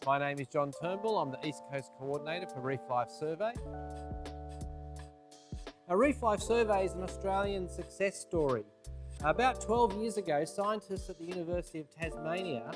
My name is John Turnbull. I'm the East Coast Coordinator for Reef Life Survey. A Reef Life Survey is an Australian success story. About 12 years ago, scientists at the University of Tasmania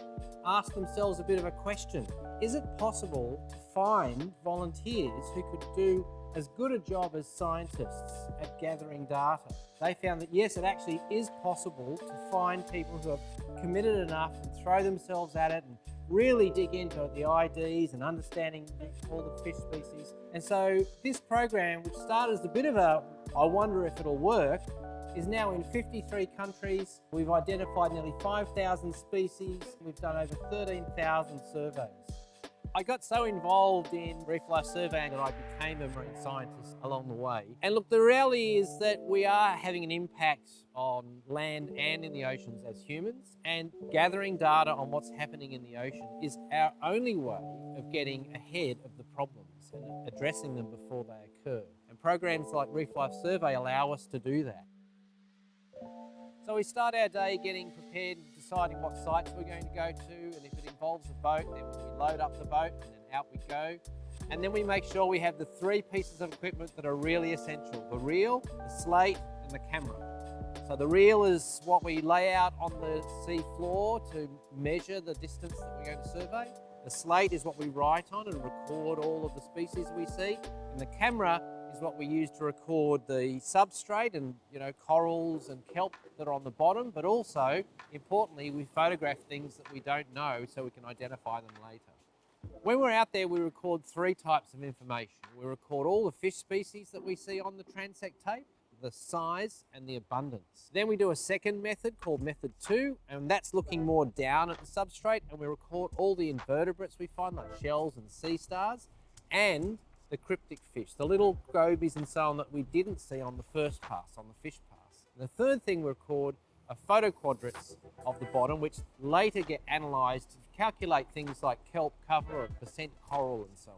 asked themselves a bit of a question. Is it possible to find volunteers who could do as good a job as scientists at gathering data? They found that yes, it actually is possible to find people who are committed enough and throw themselves at it and really dig into the IDs and understanding all the fish species. And so this program, which started as a bit of a, I wonder if it'll work, is now in 53 countries. We've identified nearly 5,000 species. We've done over 13,000 surveys. I got so involved in Reef Life Surveying that I became a marine scientist along the way. And look, the reality is that we are having an impact on land and in the oceans as humans, and gathering data on what's happening in the ocean is our only way of getting ahead of the problems and addressing them before they occur. And programs like Reef Life Survey allow us to do that. So we start our day getting prepared, deciding what sites we're going to go to, and if it involves a boat, then we load up the boat and then out we go. And then we make sure we have the three pieces of equipment that are really essential: the reel, the slate, and the camera. So the reel is what we lay out on the sea floor to measure the distance that we're going to survey. The slate is what we write on and record all of the species we see. And the camera is what we use to record the substrate and, corals and kelp that are on the bottom, but also, importantly, we photograph things that we don't know so we can identify them later. When we're out there, we record three types of information. We record all the fish species that we see on the transect tape, the size and the abundance. Then we do a second method called method 2, and that's looking more down at the substrate, and we record all the invertebrates we find, like shells and sea stars, and the cryptic fish, the little gobies and so on that we didn't see on the first pass, on the fish pass. And the third thing we record are photo quadrants of the bottom, which later get analysed to calculate things like kelp cover or percent coral and so on.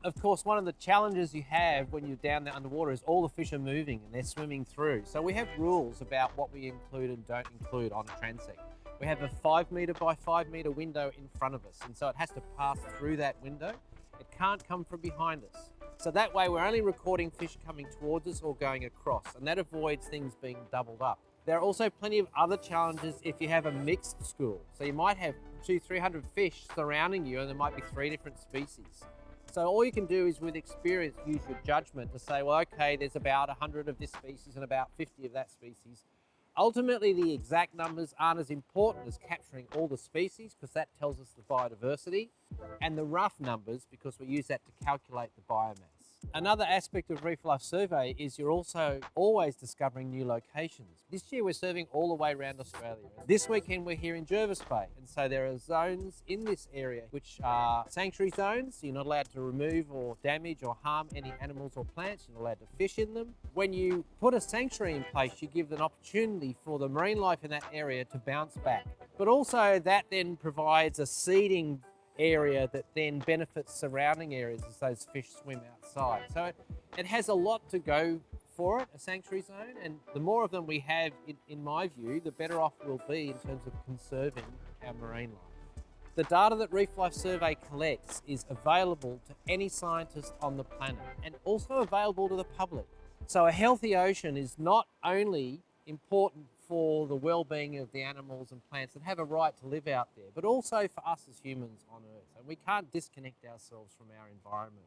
Of course, one of the challenges you have when you're down there underwater is all the fish are moving and they're swimming through. So we have rules about what we include and don't include on a transect. We have a 5 metre by 5 metre window in front of us, and so it has to pass through that window. It can't come from behind us. So that way we're only recording fish coming towards us or going across, and that avoids things being doubled up. There are also plenty of other challenges if you have a mixed school. So you might have 200-300 fish surrounding you and there might be 3 different species. So all you can do is with experience use your judgment to say, well, okay, there's about 100 of this species and about 50 of that species. Ultimately, the exact numbers aren't as important as capturing all the species, because that tells us the biodiversity, and the rough numbers because we use that to calculate the biomass. Another aspect of Reef Life Survey is you're also always discovering new locations. This year we're surveying all the way around Australia. This weekend we're here in Jervis Bay, and so there are zones in this area which are sanctuary zones. So you're not allowed to remove or damage or harm any animals or plants. You're not allowed to fish in them. When you put a sanctuary in place, you give an opportunity for the marine life in that area to bounce back. But also that then provides a seeding area that then benefits surrounding areas as those fish swim outside. So it has a lot to go for it, a sanctuary zone, and the more of them we have, in my view, the better off we'll be in terms of conserving our marine life. The data that Reef Life Survey collects is available to any scientist on the planet and also available to the public. So a healthy ocean is not only important for the well-being of the animals and plants that have a right to live out there, but also for us as humans on Earth. And we can't disconnect ourselves from our environment.